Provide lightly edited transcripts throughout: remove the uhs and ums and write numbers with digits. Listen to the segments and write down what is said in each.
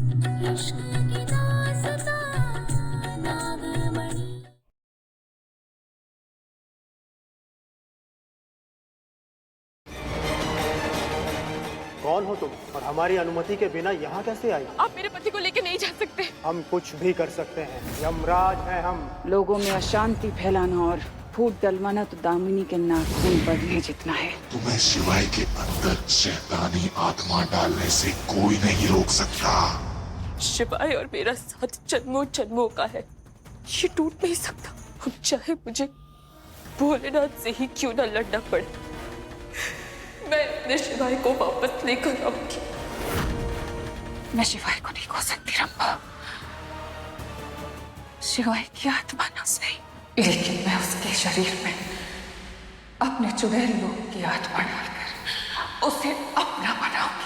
कौन हो तुम और हमारी अनुमति के बिना यहाँ कैसे आई? आप मेरे पति को लेके नहीं जा सकते। हम कुछ भी कर सकते हैं, यमराज हैं हम। लोगों में अशांति फैलाना और फूट डलवाना तो दामिनी के नाखून बदले जितना है। तुम्हें शिवाय के अंदर शैतानी आत्मा डालने से कोई नहीं रोक सकता। शिवाय और मेरा साथ जन्मों जन्मों का है, ये टूट नहीं सकता। अब चाहे मुझे भोलेनाथ से ही क्यों न लड़ना पड़े, मैं अपने शिवाय को वापस लेकर आऊंगी। मैं शिवाय को नहीं खो सकती रंभा। शिवाय की आत्मा न सही, लेकिन मैं उसके शरीर में अपने चुड़ैल लोग की आत्मा डालकर उसे अपना बनाऊंगी।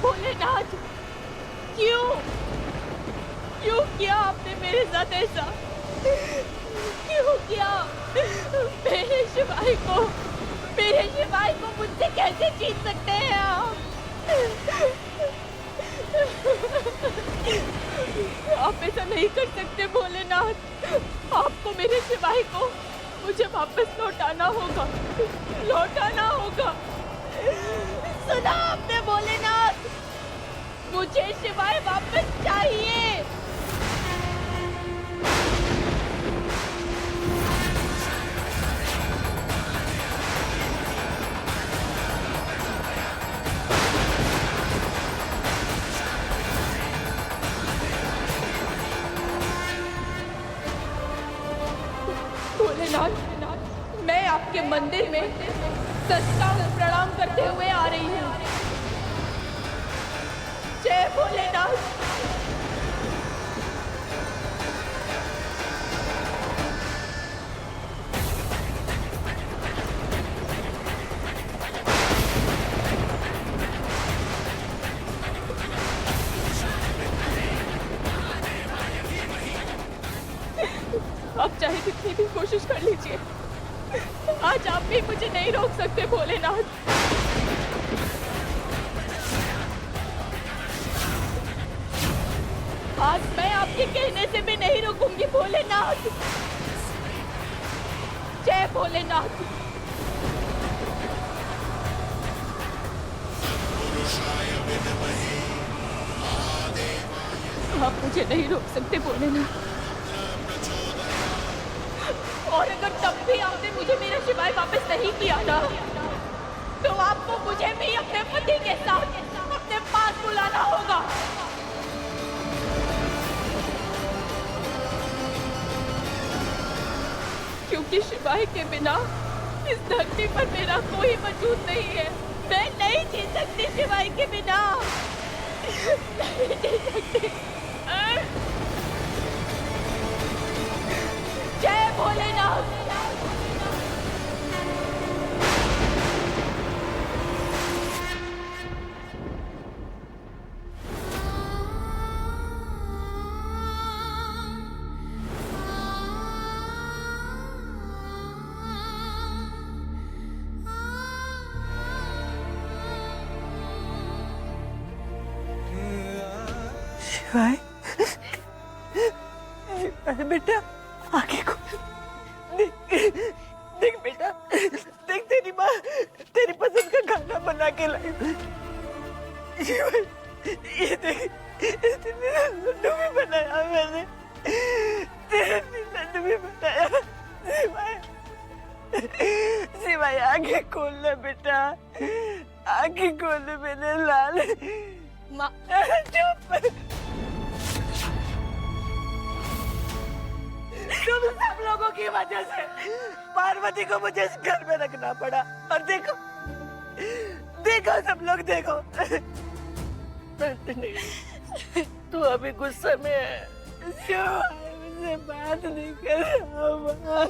भोलेनाथ, क्यों क्यों किया आपने मेरे साथ ऐसा? क्यों किया? मेरे शिवाय को मुझसे कैसे जीत सकते हैं आप? आप ऐसा नहीं कर सकते भोलेनाथ। आपको मेरे शिवाय को मुझे वापस लौटाना होगा। सुना आपने भोलेनाथ? मुझे शिवाय वापस चाहिए। भोलेनाथ, मैं आपके मंदिर में साष्टांग प्रणाम करते हुए आ रही हूँ। जय भोलेनाथ। आप चाहे कितनी भी कोशिश कर लीजिए, आज आप भी मुझे नहीं रोक सकते भोलेनाथ। आज मैं आपके कहने से भी नहीं रुकूंगी भोलेनाथ। जय भोलेनाथ। आप मुझे नहीं रोक सकते भोलेनाथ। और अगर तब भी आपने मुझे मेरा शिवाय वापस नहीं किया ना, तो आपको मुझे भी अपने पति के साथ अपने पास बुलाना होगा। क्योंकि शिवाय के बिना इस धरती पर मेरा कोई वजूद नहीं है। मैं नहीं जी सकती शिवाय के बिना। नहीं जी सकती। जय भोलेनाथ। शिवाय, बेटा आगे को देख बेटा, देख तेरी माँ तेरी पसंद का खाना बना के लाई। ये देख, तेरे लड्डू भी बनाया मैंने, तेरे लड्डू भी बनाया। शिवाय सिवाय आंखें खोल ले बेटा, आंखें खोल ले मेरे लाल। माँ चुप। तुम सब लोगों की वजह से पार्वती को मुझे इस घर में रखना पड़ा। और देखो देखो सब लोग देखो। तू अभी गुस्से में है, क्यों मुझसे बात नहीं कर रहा?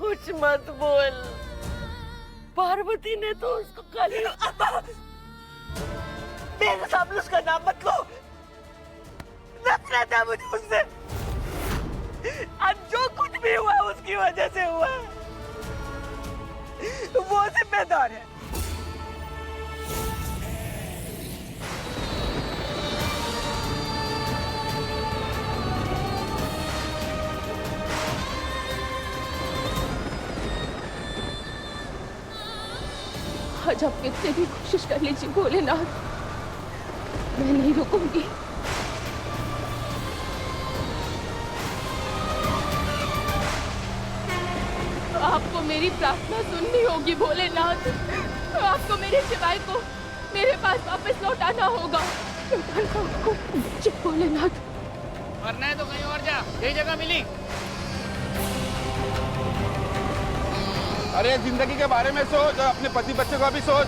कुछ मत बोल। पार्वती ने तो उसको खाली मेरे सामने उसका नाम मत लो। नफरत है मुझे उससे। आज जो कुछ भी हुआ उसकी वजह से हुआ, वो जिम्मेदार है। आज आप कितने भी कोशिश कर लीजिए भोलेनाथ, मैं नहीं रुकूंगी। आपको मेरी प्रार्थना सुननी होगी भोलेनाथ। आपको मेरे शिवाय को मेरे पास वापस लौटाना होगा। जी भोलेनाथ। मरना है तो कहीं और जा, यही जगह मिली। अरे जिंदगी के बारे में सोच, अपने पति बच्चे का भी सोच।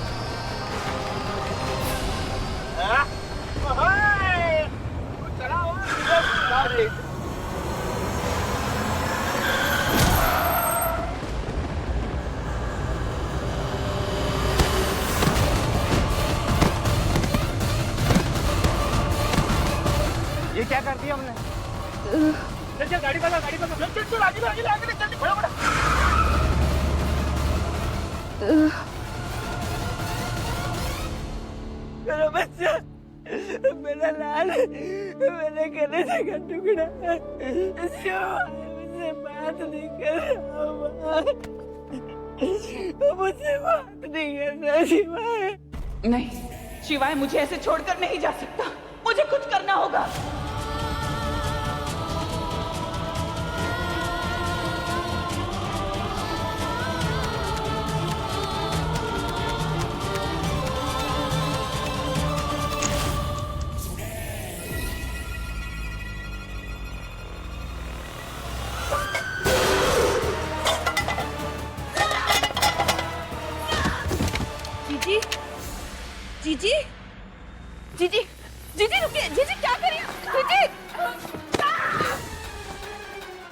ये क्या कर दिया हमने? चल चल गाड़ी पकड़, गाड़ी पकड़। चल चल आगे आगे आगे चल, बड़ा बड़ा। मेरा बच्चा, मेरा लाल, मेरे गले से का टुकड़ा, मुझसे बात नहीं कर रहा। मुझसे बात नहीं कर रहा शिवाय। नहीं, शिवाय मुझे ऐसे छोड़कर नहीं जा सकता। मुझे कुछ करना होगा। जीजी, जीजी, जीजी रुकिए। जीजी क्या करिए?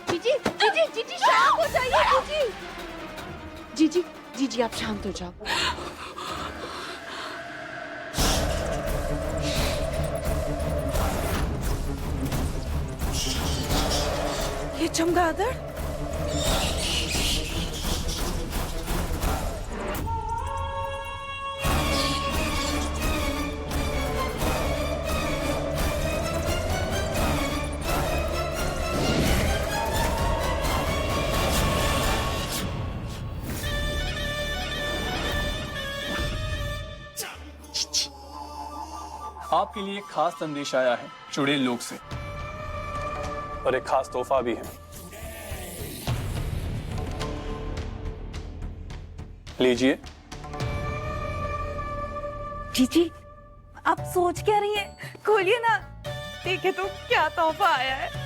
जीजी, जीजी, जीजी शांत हो जाइए। जीजी, जीजी, जीजी आप शांत हो जाओ। ये चमगादड़? आपके लिए एक खास संदेश आया है चुड़ैल लोक से, और एक खास तोहफा भी है। लीजिए। जीजी, आप सोच क्या रही हैं? खोलिए ना, देखे तो क्या तोहफा आया है।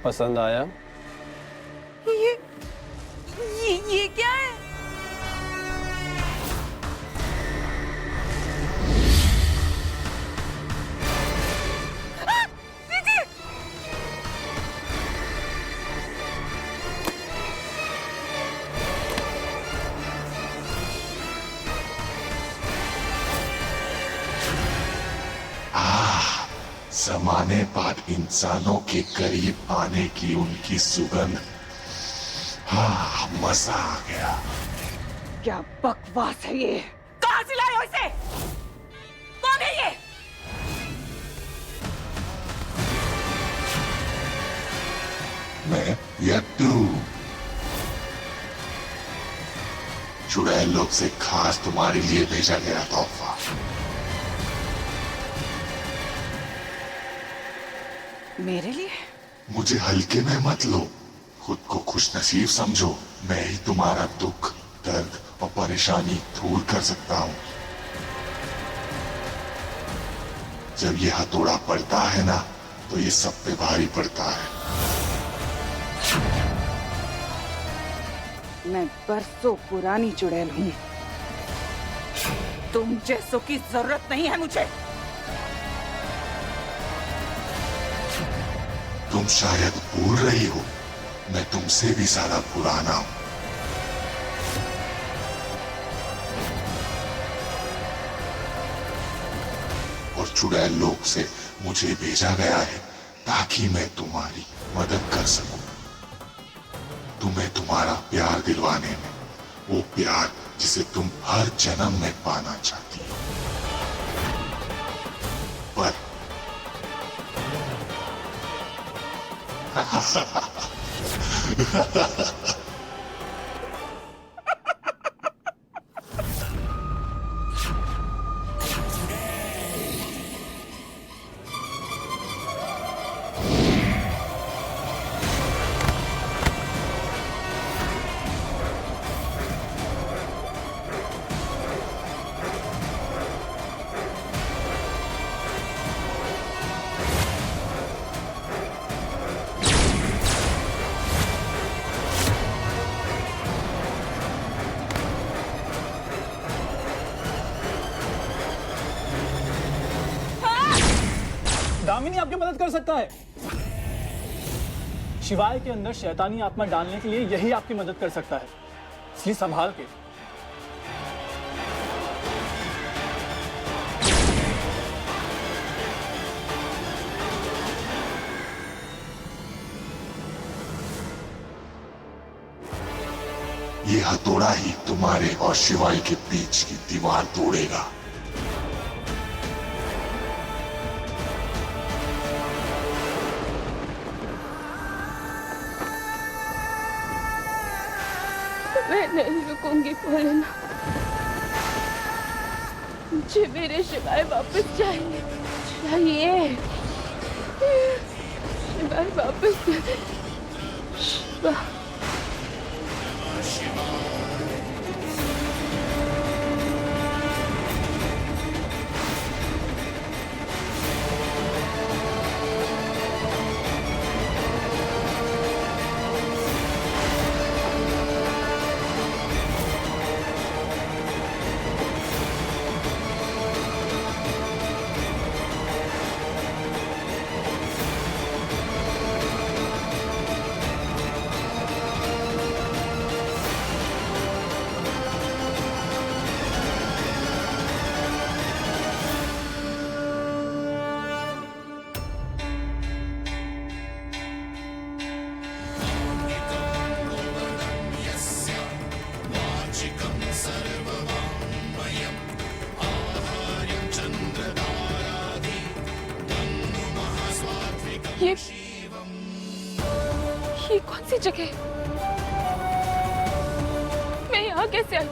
पसंद आया? ये क्या है? जमाने बाद इंसानों के करीब आने की उनकी सुगंध, हाँ मजा आ गया। क्या बकवास है ये? कहाँ से लाए हो इसे? कौन है ये? चुड़ैल लोग से खास तुम्हारे लिए भेजा गया तोहफा। मेरे लिए? मुझे हल्के में मत लो, खुद को खुशनसीब समझो। मैं ही तुम्हारा दुख, दर्द और परेशानी दूर कर सकता हूँ। जब ये हथौड़ा पड़ता है ना, तो ये सब पे भारी पड़ता है। मैं बरसों पुरानी चुड़ैल हूँ। तुम जैसों की जरूरत नहीं है मुझे। तुम शायद भूल रही हो, मैं तुमसे भी ज्यादा पुराना हूं। और चुड़ैल लोग से मुझे भेजा गया है ताकि मैं तुम्हारी मदद कर सकूं, तुम्हें तुम्हारा प्यार दिलवाने में, वो प्यार जिसे तुम हर जन्म में पाना चाहती हो। पर दामिनी आपकी मदद कर सकता है। शिवाय के अंदर शैतानी आत्मा डालने के लिए यही आपकी मदद कर सकता है, इसलिए संभाल के। ये हथौड़ा ही तुम्हारे और शिवाय के बीच की दीवार तोड़ेगा। मैं नहीं रुकूंगी भोलेना, मुझे मेरे शिवाय वापस चाहिए, शिवाय वापस। शिवा ये कौन सी जगह है? मैं यहाँ कैसे आई?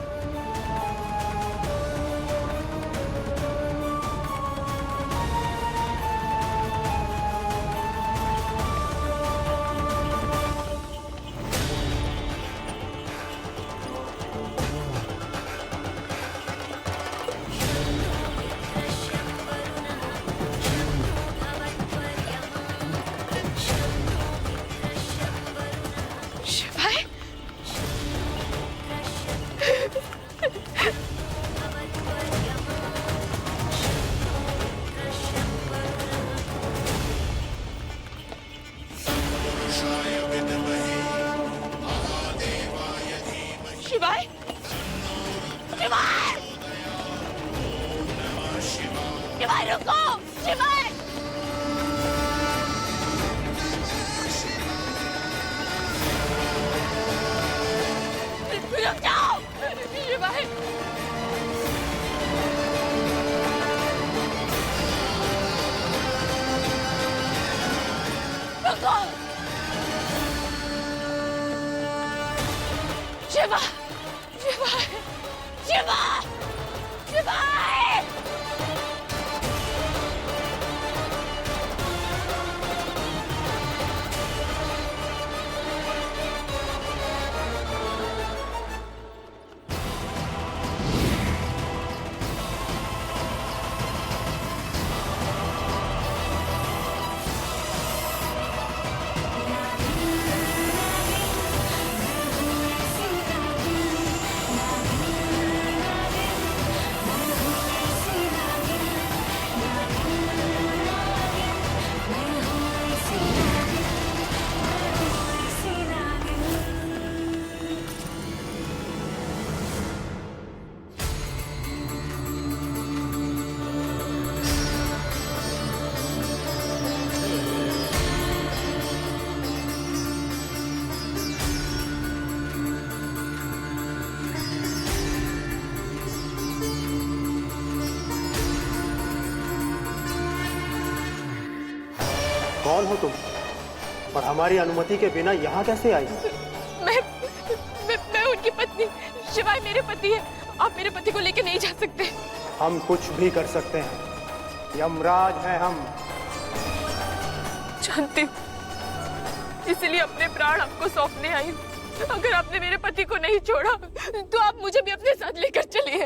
शिवाय, शिवाय, शिवाय, शिवाय रुको, शिवाय, रुक जाओ, शिवाय, रुको, शिवा, शिवाय। कौन हो तुम और हमारी अनुमति के बिना यहाँ कैसे आई? मैं उनकी पत्नी। शिवाय मेरे पति है। आप मेरे पति को लेके नहीं जा सकते। हम कुछ भी कर सकते हैं, यमराज हैं हम। जानती हूँ, इसलिए अपने प्राण आपको सौंपने आई हूँ। अगर आपने मेरे पति को नहीं छोड़ा तो आप मुझे भी अपने साथ लेकर चलिए।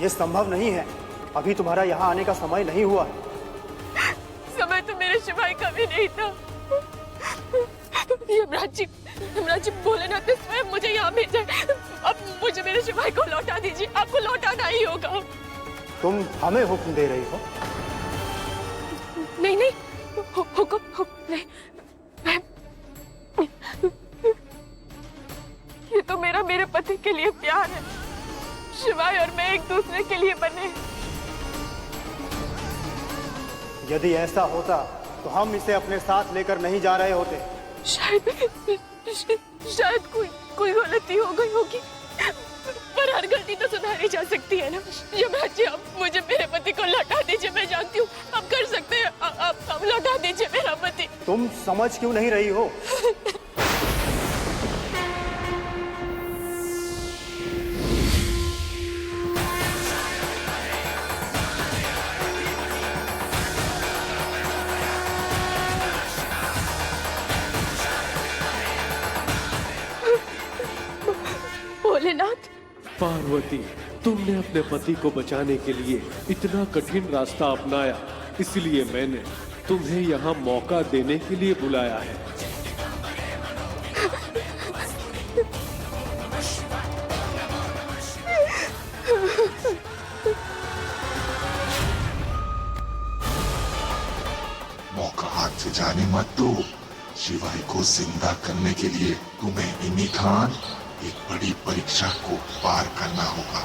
ये संभव नहीं है, अभी तुम्हारा यहाँ आने का समय नहीं हुआ। समय तो मेरे शिवाय का भी नहीं था। यमराज जी भोलेनाथ ने स्वयं मुझे यहाँ भेजा है। अब मुझे मेरे शिवाय को लौटा दीजिए। आपको लौटाना ही होगा। तुम हमें हुक्म दे रही हो? नहीं, हुक्म नहीं। ये तो मेरे पति के लिए प्यार है। शिवाय और मैं एक दूसरे के लिए बने। यदि ऐसा होता तो हम इसे अपने साथ लेकर नहीं जा रहे होते। शायद कोई गलती हो गई होगी, पर हर गलती तो सुधारी जा सकती है ना। यमराज जी, आप मुझे मेरे पति को लौटा दीजिए। मैं जानती हूँ आप कर सकते हैं। आप लौटा दीजिए मेरा पति। तुम समझ क्यों नहीं रही हो? भोलेनाथ। पार्वती, तुमने अपने पति को बचाने के लिए इतना कठिन रास्ता अपनाया, इसलिए मैंने तुम्हें यहाँ मौका देने के लिए बुलाया है। मौका हाथ से जाने मत दो। शिवाय को जिंदा करने के लिए तुम्हें इमितान एक बड़ी परीक्षा को पार करना होगा।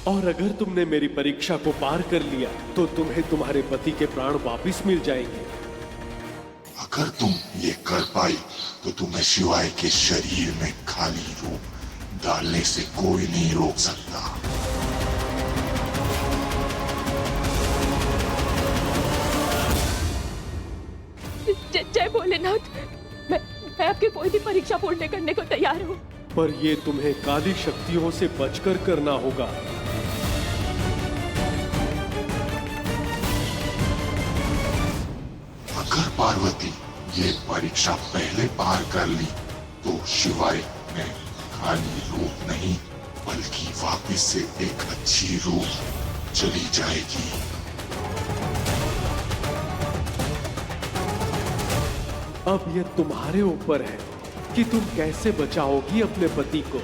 और अगर तुमने मेरी परीक्षा को पार कर लिया तो तुम्हें तुम्हारे पति के प्राण वापस मिल जाएंगे। अगर तुम ये कर पाई तो तुम्हें शिवाय के शरीर में खाली रूप डालने से कोई नहीं रोक सकता। जय भोलेनाथ। मैं आपकी कोई भी परीक्षा पूर्ण करने को तैयार हूँ, पर ये तुम्हें काली शक्तियों से बचकर करना होगा। अगर पार्वती ये परीक्षा पहले पार कर ली तो शिवाय में खाली रूप नहीं बल्कि वापस से एक अच्छी रूप चली जाएगी। अब ये तुम्हारे ऊपर है कि तुम कैसे बचाओगी अपने पति को।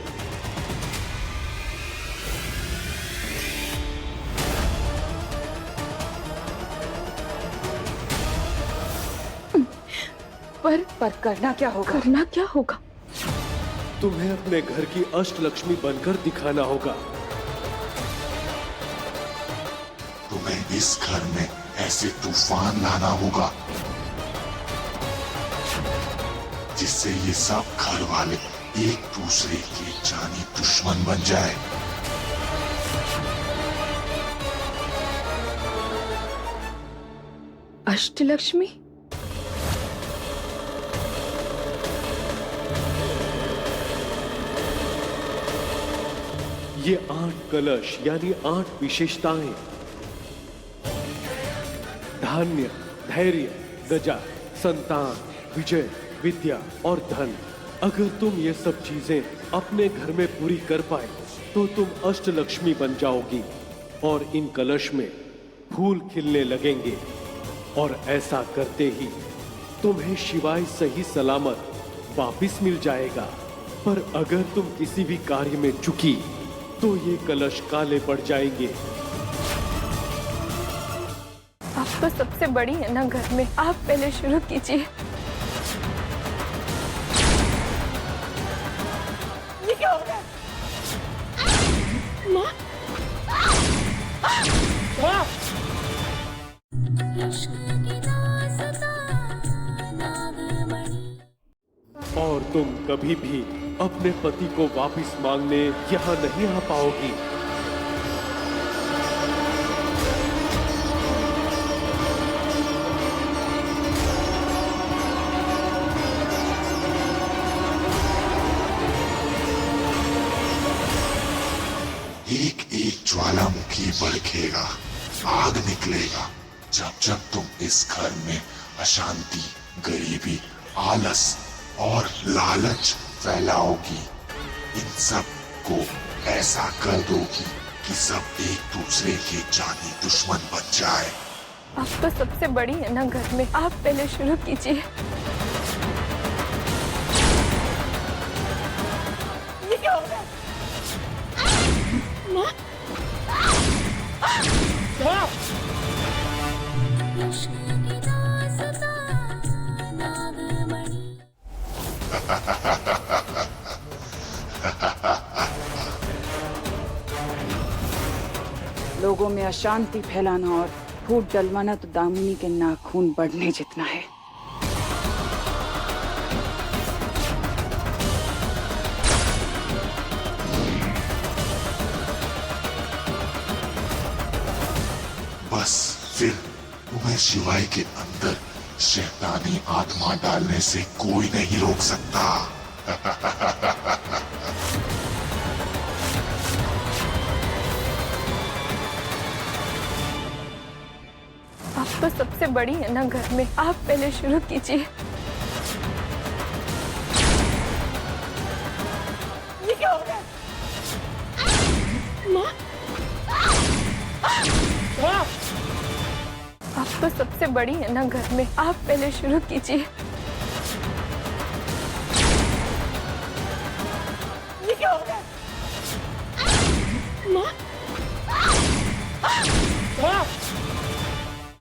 पर करना क्या होगा? करना क्या होगा? तुम्हें अपने घर की अष्टलक्ष्मी बनकर दिखाना होगा। तुम्हें इस घर में ऐसे तूफान लाना होगा जिससे ये सब घर वाले एक दूसरे के जानी दुश्मन बन जाए। अष्टलक्ष्मी? ये 8 कलश यानी 8 विशेषताएं, धान्य, धैर्य, गजा, संतान, विजय, विद्या और धन। अगर तुम ये सब चीजें अपने घर में पूरी कर पाए तो तुम अष्टलक्ष्मी बन जाओगी और इन कलश में फूल खिलने लगेंगे और ऐसा करते ही तुम्हें शिवाय सही सलामत वापिस मिल जाएगा। पर अगर तुम किसी भी कार्य में चूकी तो ये कलश काले पड़ जाएंगे। आप तो सबसे बड़ी है ना घर में, आप पहले शुरू कीजिए। ये क्या हो रहा है? माँ? माँ? और तुम कभी भी अपने पति को वापस मांगने यहाँ नहीं आ पाओगी। एक एक ज्वालामुखी भड़केगा, आग निकलेगा। जब जब तुम इस घर में अशांति, गरीबी, आलस और लालच फैलाओगी, इन सब को ऐसा कर दोगी कि सब एक दूसरे के जानी दुश्मन बन जाए। आप तो सबसे बड़ी है ना घर में, आप पहले शुरू कीजिए। ये क्या हो रहा है? माँ? माँ? लोगों में अशांति फैलाना और फूट डलवाना तो दामिनी के नाखून बढ़ने जितना है। बस फिर तुम्हें शिवाय के अंदर शैतानी आत्मा डालने से कोई नहीं रोक सकता। आप तो सबसे बड़ी है ना घर में, आप पहले शुरू कीजिए। ये क्या हो रहा है? माँ? माँ? आप तो सबसे बड़ी है ना घर में, आप पहले शुरू कीजिए। ये क्या हो रहा है? माँ?